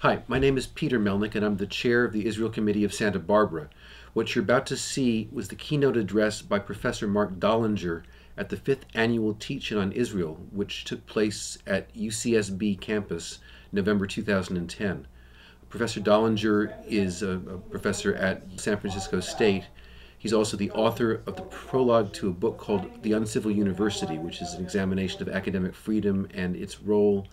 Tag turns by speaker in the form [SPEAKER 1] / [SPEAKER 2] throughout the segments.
[SPEAKER 1] Hi, my name is Peter Melnick, and I'm the chair of the Israel Committee of Santa Barbara. What you're about to see was the keynote address by Professor Marc Dollinger at the 5th Annual Teachin on Israel, which took place at UCSB campus November 2010. Professor Dollinger is a professor at San Francisco State. He's also the author of the prologue to a book called The Uncivil University, which is an examination of academic freedom and its role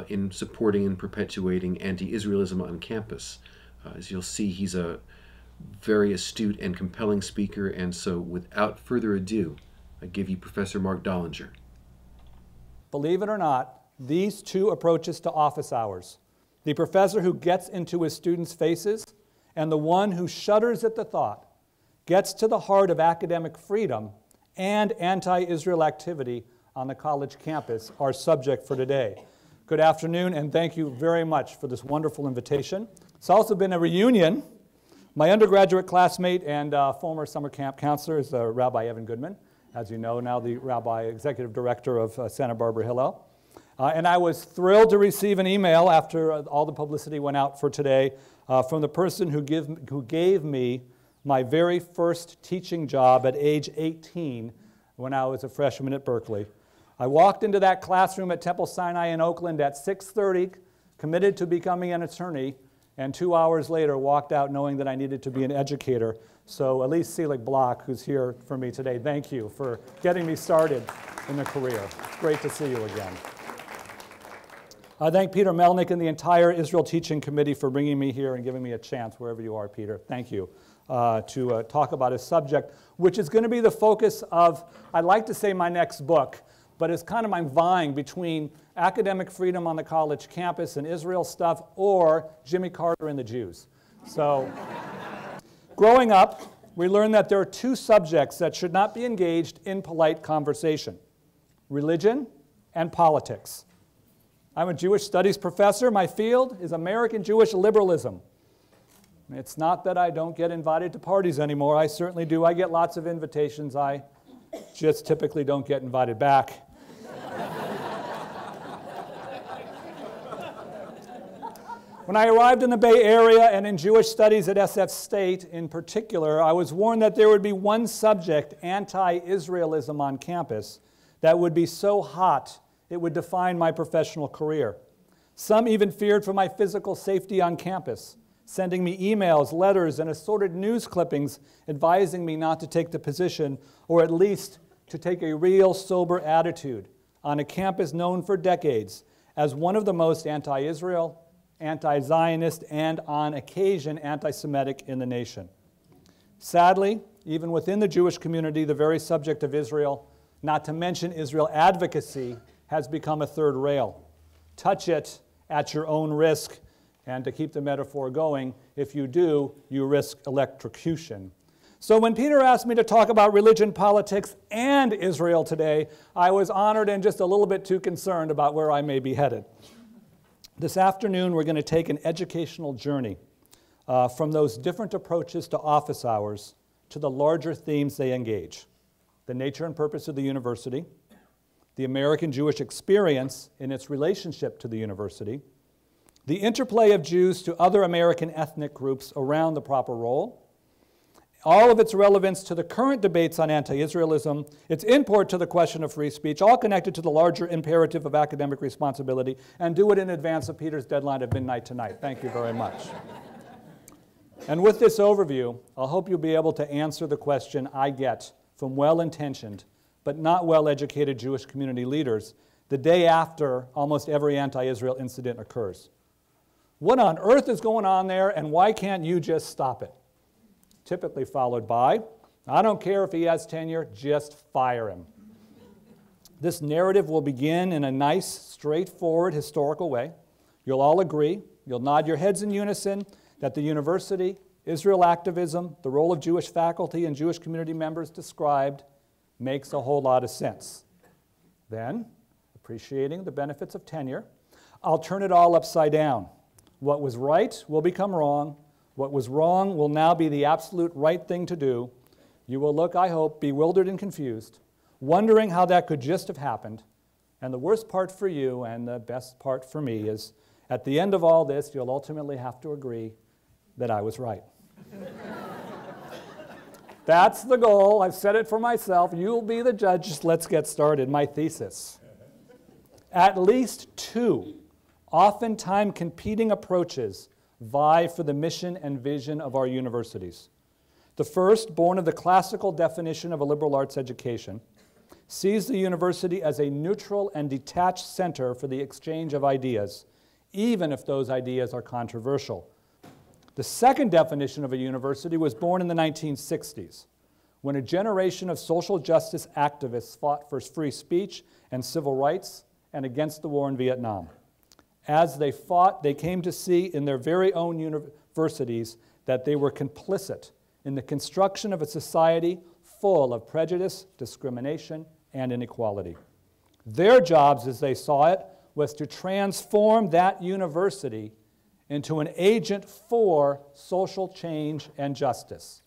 [SPEAKER 1] in supporting and perpetuating anti-Israelism on campus. As you'll see, he's a very astute and compelling speaker, and so without further ado, I give you Professor Marc Dollinger.
[SPEAKER 2] Believe it or not, these two approaches to office hours, the professor who gets into his students' faces and the one who shudders at the thought, gets to the heart of academic freedom and anti-Israel activity on the college campus, our subject for today. Good afternoon, and thank you very much for this wonderful invitation. It's also been a reunion. My undergraduate classmate and former summer camp counselor is Rabbi Evan Goodman, as you know, now the Rabbi Executive Director of Santa Barbara Hillel. And I was thrilled to receive an email after all the publicity went out for today from the person who gave me my very first teaching job at age 18 when I was a freshman at Berkeley. I walked into that classroom at Temple Sinai in Oakland at 6:30, committed to becoming an attorney, and 2 hours later walked out knowing that I needed to be an educator. So Elise Seelig Block, who's here for me today, thank you for getting me started in the career. Great to see you again. I thank Peter Melnick and the entire Israel Teaching Committee for bringing me here and giving me a chance, wherever you are, Peter. Thank you. To talk about a subject which is going to be the focus of, I'd like to say, my next book, but it's kind of my vying between academic freedom on the college campus and Israel stuff or Jimmy Carter and the Jews. So growing up, we learned that there are two subjects that should not be engaged in polite conversation: religion and politics. I'm a Jewish studies professor. My field is American Jewish liberalism. It's not that I don't get invited to parties anymore. I certainly do. I get lots of invitations. I just typically don't get invited back. When I arrived in the Bay Area and in Jewish studies at SF State in particular, I was warned that there would be one subject, anti-Israelism, on campus that would be so hot it would define my professional career. Some even feared for my physical safety on campus, sending me emails, letters, and assorted news clippings advising me not to take the position, or at least to take a real sober attitude on a campus known for decades as one of the most anti-Israel, anti-Zionist, and on occasion anti-Semitic in the nation. Sadly, even within the Jewish community, the very subject of Israel, not to mention Israel advocacy, has become a third rail. Touch it at your own risk, and to keep the metaphor going, if you do, you risk electrocution. So when Peter asked me to talk about religion, politics, and Israel today, I was honored and just a little bit too concerned about where I may be headed. This afternoon, we're going to take an educational journey from those different approaches to office hours to the larger themes they engage: the nature and purpose of the university, the American Jewish experience in its relationship to the university, the interplay of Jews to other American ethnic groups around the proper role, all of its relevance to the current debates on anti-Israelism, its import to the question of free speech, all connected to the larger imperative of academic responsibility, and do it in advance of Peter's deadline of midnight tonight. Thank you very much. And with this overview, I hope you'll be able to answer the question I get from well-intentioned but not well-educated Jewish community leaders the day after almost every anti-Israel incident occurs. What on earth is going on there, and why can't you just stop it? Typically followed by, I don't care if he has tenure, just fire him. This narrative will begin in a nice, straightforward, historical way. You'll all agree, you'll nod your heads in unison, that the university, Israel activism, the role of Jewish faculty and Jewish community members described makes a whole lot of sense. Then, appreciating the benefits of tenure, I'll turn it all upside down. What was right will become wrong. What was wrong will now be the absolute right thing to do. You will look, I hope, bewildered and confused, wondering how that could just have happened. And the worst part for you and the best part for me is At the end of all this, you'll ultimately have to agree that I was right. That's the goal. I've said it for myself. You'll be the judge. Let's get started. My thesis. At least two, oftentimes competing approaches vie for the mission and vision of our universities. The first, born of the classical definition of a liberal arts education, sees the university as a neutral and detached center for the exchange of ideas, even if those ideas are controversial. The second definition of a university was born in the 1960s, when a generation of social justice activists fought for free speech and civil rights and against the war in Vietnam. As they fought, they came to see in their very own universities that they were complicit in the construction of a society full of prejudice, discrimination, and inequality. Their jobs, as they saw it, was to transform that university into an agent for social change and justice.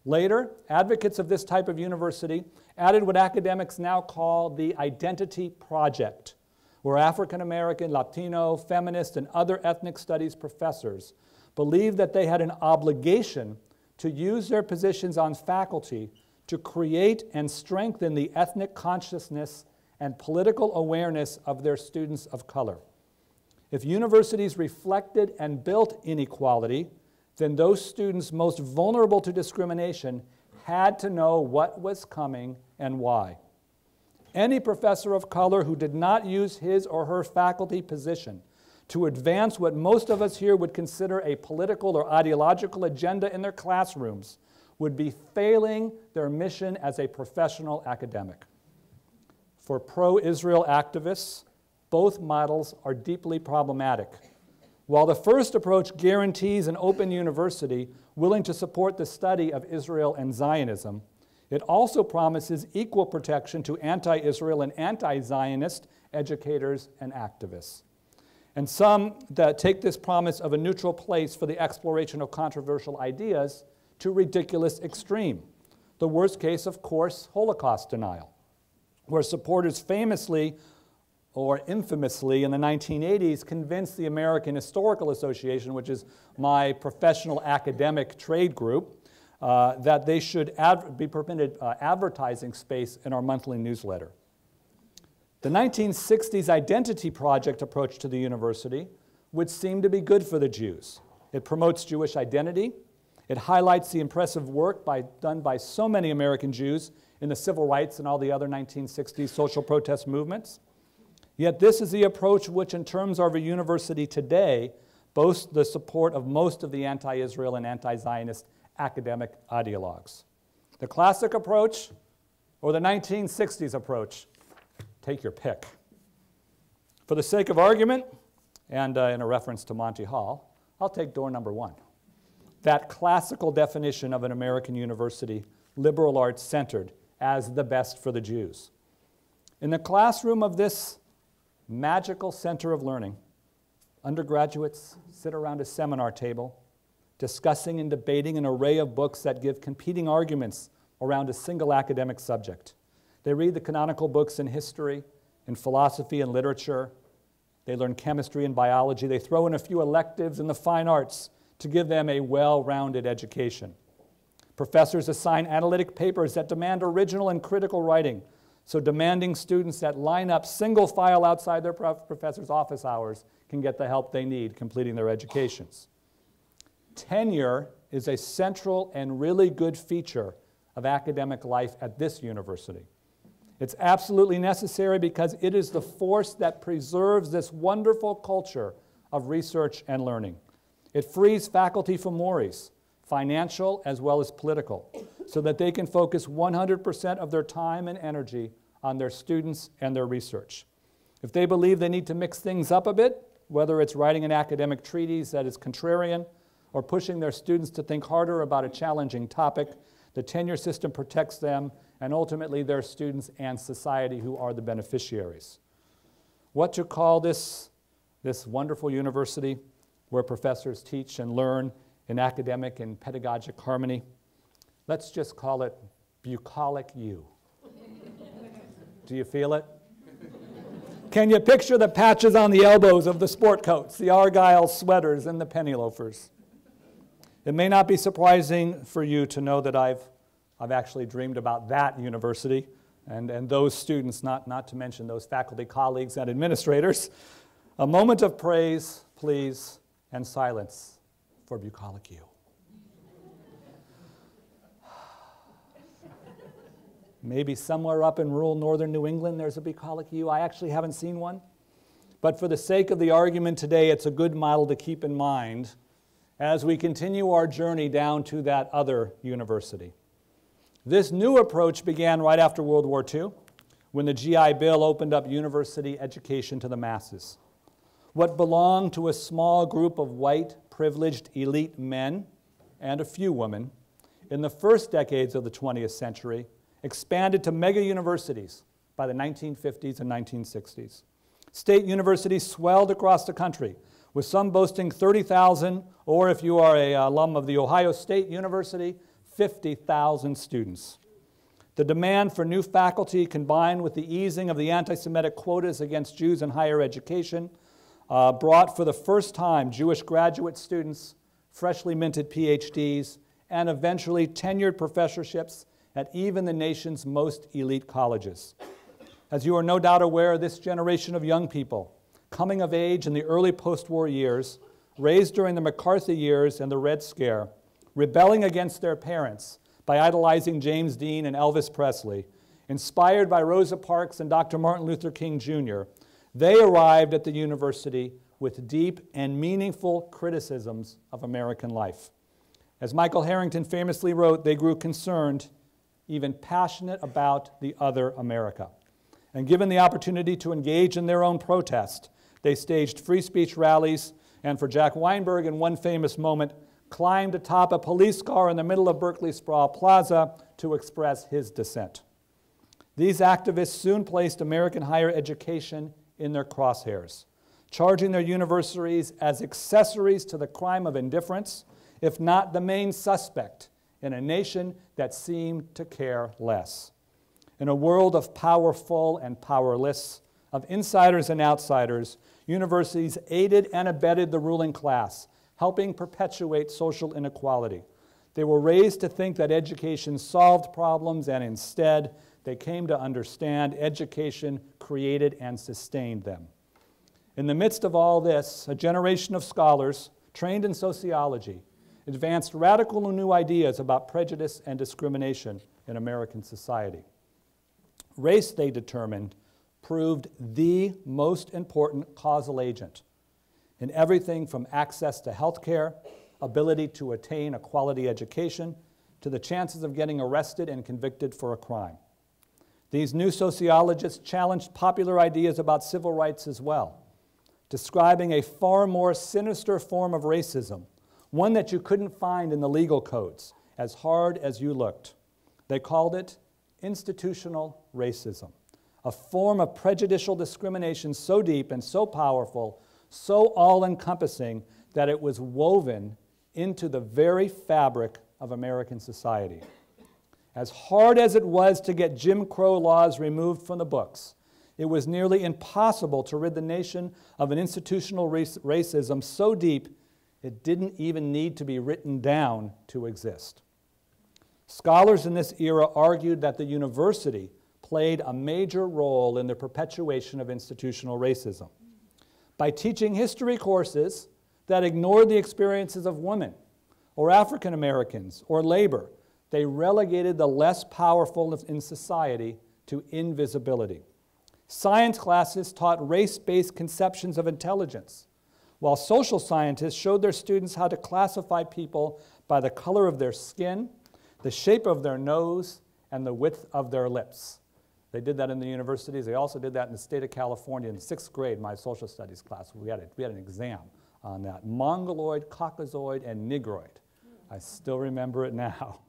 [SPEAKER 2] Later, advocates of this type of university added what academics now call the identity project, where African American, Latino, feminist, and other ethnic studies professors believed that they had an obligation to use their positions on faculty to create and strengthen the ethnic consciousness and political awareness of their students of color. If universities reflected and built inequality, then those students most vulnerable to discrimination had to know what was coming and why. Any professor of color who did not use his or her faculty position to advance what most of us here would consider a political or ideological agenda in their classrooms would be failing their mission as a professional academic. For pro-Israel activists, both models are deeply problematic. While the first approach guarantees an open university willing to support the study of Israel and Zionism, it also promises equal protection to anti-Israel and anti-Zionist educators and activists. And some that take this promise of a neutral place for the exploration of controversial ideas to ridiculous extreme. The worst case, of course, Holocaust denial, where supporters famously or infamously in the 1980s convinced the American Historical Association, which is my professional academic trade group, that they should be permitted advertising space in our monthly newsletter. The 1960s identity project approach to the university would seem to be good for the Jews. It promotes Jewish identity. It highlights the impressive work done by so many American Jews in the civil rights and all the other 1960s social protest movements. Yet this is the approach which, in terms of a university today, boasts the support of most of the anti-Israel and anti-Zionist academic ideologues. The classic approach or the 1960s approach? Take your pick. For the sake of argument, and in a reference to Monty Hall, I'll take door number one. That classical definition of an American university, liberal arts centered, as the best for the Jews. In the classroom of this magical center of learning, undergraduates sit around a seminar table, discussing and debating an array of books that give competing arguments around a single academic subject. They read the canonical books in history, in philosophy and literature. They learn chemistry and biology. They throw in a few electives in the fine arts to give them a well-rounded education. Professors assign analytic papers that demand original and critical writing, so demanding students that line up single file outside their professor's office hours can get the help they need completing their educations. Tenure is a central and really good feature of academic life at this university. It's absolutely necessary because it is the force that preserves this wonderful culture of research and learning. It frees faculty from worries, financial as well as political, so that they can focus 100% of their time and energy on their students and their research. If they believe they need to mix things up a bit, whether it's writing an academic treatise that is contrarian or pushing their students to think harder about a challenging topic, the tenure system protects them and ultimately their students and society who are the beneficiaries. What to call this wonderful university where professors teach and learn in academic and pedagogic harmony? Let's just call it Bucolic U. Do you feel it? Can you picture the patches on the elbows of the sport coats, the Argyle sweaters, and the penny loafers? It may not be surprising for you to know that I've actually dreamed about that university and those students, not to mention those faculty colleagues and administrators. A moment of praise, please, and silence for bucolic U. Maybe somewhere up in rural northern New England there's a bucolic U. I actually haven't seen one. But for the sake of the argument today, it's a good model to keep in mind as we continue our journey down to that other university. This new approach began right after World War II, when the GI Bill opened up university education to the masses. What belonged to a small group of white, privileged, elite men and a few women in the first decades of the 20th century expanded to mega universities by the 1950s and 1960s. State universities swelled across the country, with some boasting 30,000, or if you are an alum of the Ohio State University, 50,000 students. The demand for new faculty, combined with the easing of the anti-Semitic quotas against Jews in higher education, brought for the first time Jewish graduate students, freshly minted PhDs, and eventually tenured professorships at even the nation's most elite colleges. As you are no doubt aware, this generation of young people, coming of age in the early post-war years, raised during the McCarthy years and the Red Scare, rebelling against their parents by idolizing James Dean and Elvis Presley, inspired by Rosa Parks and Dr. Martin Luther King Jr., they arrived at the university with deep and meaningful criticisms of American life. As Michael Harrington famously wrote, they grew concerned, even passionate about the other America. And given the opportunity to engage in their own protest, they staged free speech rallies, and for Jack Weinberg, in one famous moment, climbed atop a police car in the middle of Berkeley Sproul Plaza to express his dissent. These activists soon placed American higher education in their crosshairs, charging their universities as accessories to the crime of indifference, if not the main suspect in a nation that seemed to care less. In a world of powerful and powerless, of insiders and outsiders, universities aided and abetted the ruling class, helping perpetuate social inequality. They were raised to think that education solved problems, and instead, they came to understand education created and sustained them. In the midst of all this, a generation of scholars trained in sociology advanced radical new ideas about prejudice and discrimination in American society. Race, they determined, proved the most important causal agent in everything from access to health care, ability to attain a quality education, to the chances of getting arrested and convicted for a crime. These new sociologists challenged popular ideas about civil rights as well, describing a far more sinister form of racism, one that you couldn't find in the legal codes, as hard as you looked. They called it institutional racism, a form of prejudicial discrimination so deep and so powerful, so all-encompassing, that it was woven into the very fabric of American society. As hard as it was to get Jim Crow laws removed from the books, it was nearly impossible to rid the nation of an institutional racism so deep it didn't even need to be written down to exist. Scholars in this era argued that the university played a major role in the perpetuation of institutional racism. By teaching history courses that ignored the experiences of women, or African Americans, or labor, they relegated the less powerful in society to invisibility. Science classes taught race-based conceptions of intelligence, while social scientists showed their students how to classify people by the color of their skin, the shape of their nose, and the width of their lips. They did that in the universities. They also did that in the state of California in 6th grade, my social studies class. We had an exam on that. Mongoloid, Caucasoid, and Negroid. I still remember it now.